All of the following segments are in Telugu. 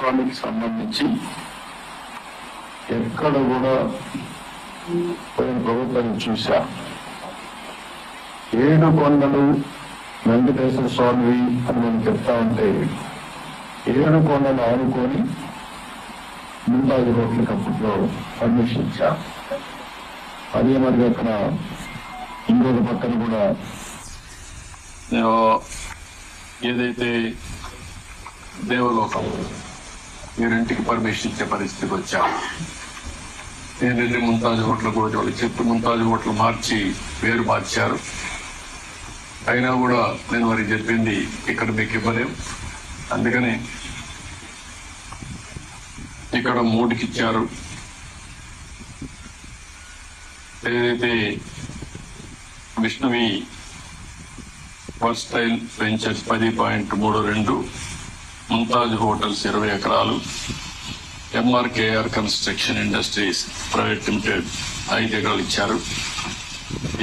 స్వామికి సంబంధించి ఎక్కడ కూడా పోయిన ప్రభుత్వాన్ని చూశా. 7 కొండలు వెంకటేశ్వర స్వామి అని నేను చెప్తా ఉంటే 7 కొండలు ఆనుకొని ముంతాజ్ హోటల్కి అప్పట్లో పర్మిషన్ ఇచ్చా. అదే మరి అక్కడ ఇంకొక పక్కన కూడా ఏదైతే దేవలోకం మీరింటికి పర్మిషన్ ఇచ్చే పరిస్థితికి వచ్చా. ఏంటంటే ముంతాజ్ హోటల్ కూడా వాళ్ళకి చెప్పి ముంతాజ్ హోటల్ మార్చి పేరు మార్చారు. అయినా కూడా నేను వారికి చెప్పింది ఇక్కడ మీకు ఇవ్వలేం, అందుకని ఇక్కడ 3కి ఇచ్చారు. ఏదైతే విష్ణువి వర్స్టైల్ వెంచర్స్ 10.32, ముంతాజ్ హోటల్స్ 20 ఎకరాలు, MRKR construction industries private limited 5 ఎకరాలు ఇచ్చారు.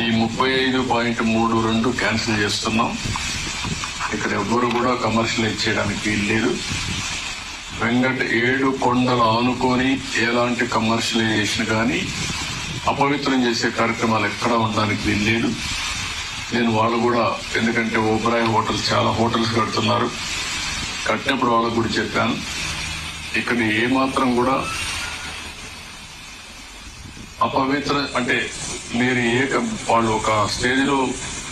ఈ 35.32 క్యాన్సిల్ చేస్తున్నాం. ఇక్కడ ఎవ్వరు కూడా కమర్షియలైజ్ చేయడానికి వీల్లేదు. 7 కొండలు ఆనుకొని ఎలాంటి కమర్షియలైజేషన్ కానీ అపవిత్రం చేసే కార్యక్రమాలు ఎక్కడా ఉండడానికి వీల్లేదు. నేను వాళ్ళు కూడా, ఎందుకంటే ఓబరాయ్ హోటల్స్ చాలా హోటల్స్ కడుతున్నారు, కట్టినప్పుడు వాళ్ళకు కూడా చెప్పాను, ఇక్కడ ఏమాత్రం కూడా అపవిత్ర అంటే మీరు వాళ్ళు ఒక స్టేజ్లో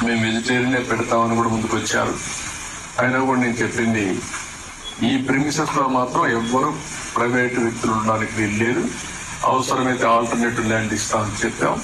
మేము వెజిటేరియనే పెడతామని కూడా ముందుకు వచ్చారు. అయినా కూడా నేను చెప్పింది ఈ ప్రిమిసెస్ లో మాత్రం ఎవ్వరూ ప్రైవేటు వ్యక్తులు ఉండడానికి వీల్లేదు. అవసరమైతే ఆల్టర్నేటివ్ ల్యాండ్ ఇస్తామని చెప్పాం.